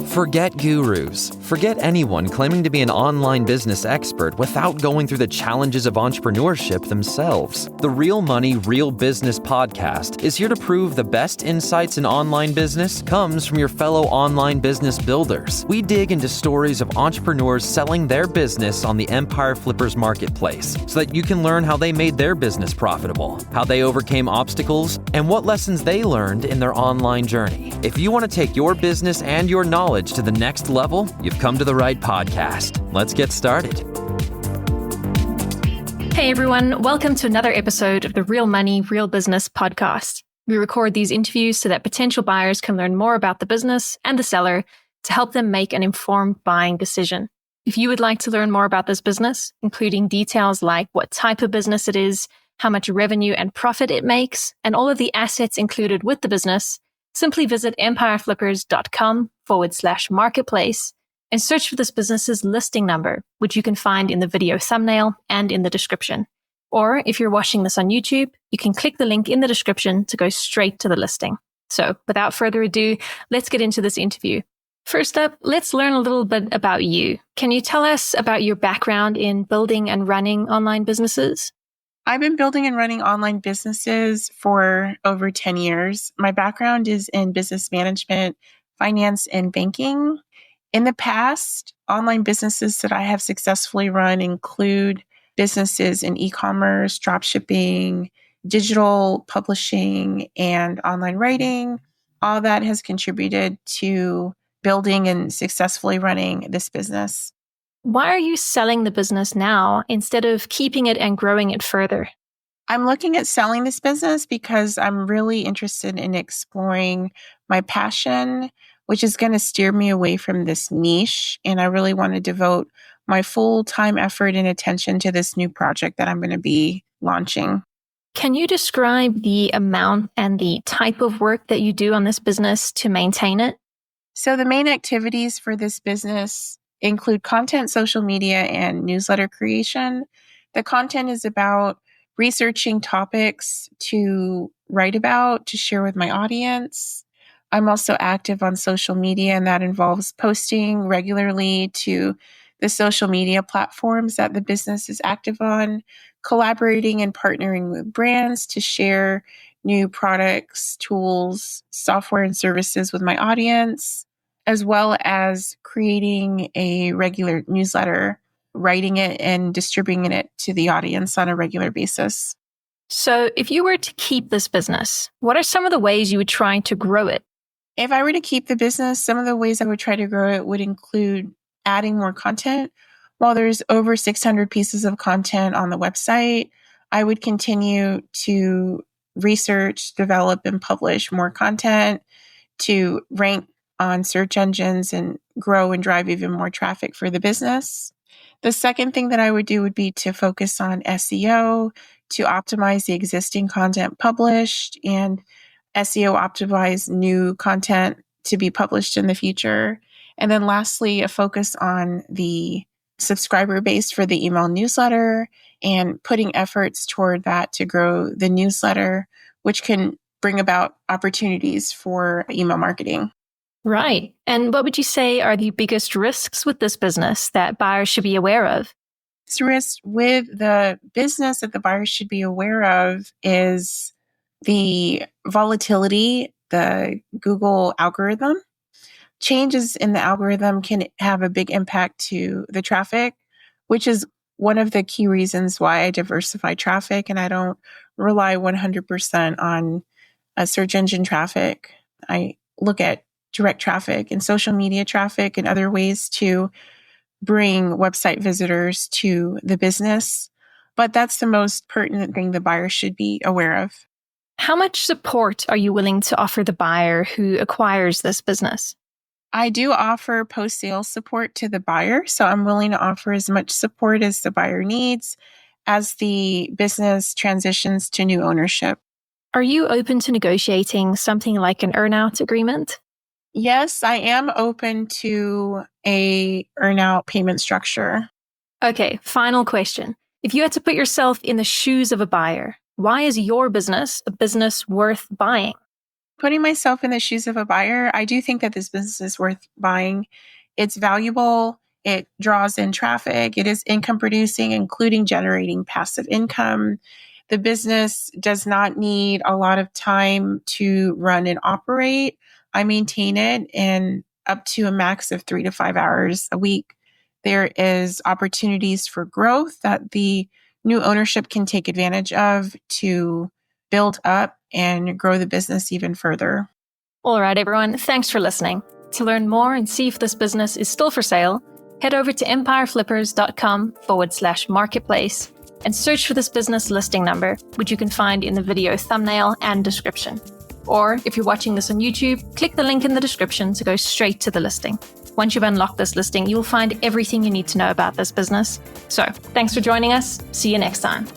Forget gurus. Forget anyone claiming to be an online business expert without going through the challenges of entrepreneurship themselves. The Real Money, Real Business podcast is here to prove the best insights in online business comes from your fellow online business builders. We dig into stories of entrepreneurs selling their business on the Empire Flippers marketplace so that you can learn how they made their business profitable, how they overcame obstacles, and what lessons they learned in their online journey. If you want to take your business and your knowledge to the next level, you've come to the right podcast. Let's get started. Hey everyone, welcome to another episode of the Real Money, Real Business podcast. We record these interviews so that potential buyers can learn more about the business and the seller to help them make an informed buying decision. If you would like to learn more about this business, including details like what type of business it is, how much revenue and profit it makes, and all of the assets included with the business, simply visit empireflippers.com/marketplace and search for this business's listing number, which you can find in the video thumbnail and in the description. Or if you're watching this on YouTube, you can click the link in the description to go straight to the listing. So without further ado, let's get into this interview. First up, let's learn a little bit about you. Can you tell us about your background in building and running online businesses? I've been building and running online businesses for over 10 years. My background is in business management, finance, and banking. In the past, online businesses that I have successfully run include businesses in e-commerce, dropshipping, digital publishing, and online writing. All that has contributed to building and successfully running this business. Why are you selling the business now instead of keeping it and growing it further? I'm looking at selling this business because I'm really interested in exploring my passion, which is going to steer me away from this niche. And I really want to devote my full-time effort and attention to this new project that I'm going to be launching. Can you describe the amount and the type of work that you do on this business to maintain it? So the main activities for this business include content, social media, and newsletter creation. The content is about researching topics to write about, to share with my audience. I'm also active on social media, and that involves posting regularly to the social media platforms that the business is active on, collaborating and partnering with brands to share new products, tools, software, and services with my audience, as well as creating a regular newsletter, writing it and distributing it to the audience on a regular basis. So if you were to keep this business, what are some of the ways you would try to grow it? If I were to keep the business, some of the ways I would try to grow it would include adding more content. While there's over 600 pieces of content on the website, I would continue to research, develop, and publish more content to rank on search engines and grow and drive even more traffic for the business. The second thing that I would do would be to focus on SEO, to optimize the existing content published, and SEO optimize new content to be published in the future. And then lastly, a focus on the subscriber base for the email newsletter and putting efforts toward that to grow the newsletter, which can bring about opportunities for email marketing. Right. And what would you say are the biggest risks with this business that buyers should be aware of? This risk with the business that the buyers should be aware of is the volatility, the Google algorithm. Changes in the algorithm can have a big impact to the traffic, which is one of the key reasons why I diversify traffic and I don't rely 100% on search engine traffic. I look at direct traffic and social media traffic and other ways to bring website visitors to the business. But that's the most pertinent thing the buyer should be aware of. How much support are you willing to offer the buyer who acquires this business? I do offer post-sale support to the buyer, so I'm willing to offer as much support as the buyer needs as the business transitions to new ownership. Are you open to negotiating something like an earn-out agreement? Yes, I am open to a earn-out payment structure. Okay, final question. If you had to put yourself in the shoes of a buyer, why is your business a business worth buying? Putting myself in the shoes of a buyer, I do think that this business is worth buying. It's valuable. It draws in traffic. It is income producing, including generating passive income. The business does not need a lot of time to run and operate. I maintain it in up to a max of 3 to 5 hours a week. There is opportunities for growth that the new ownership can take advantage of to build up and grow the business even further. All right, everyone, thanks for listening. To learn more and see if this business is still for sale, head over to empireflippers.com/marketplace and search for this business listing number, which you can find in the video thumbnail and description. Or if you're watching this on YouTube, click the link in the description to go straight to the listing. Once you've unlocked this listing, you'll find everything you need to know about this business. So, thanks for joining us. See you next time.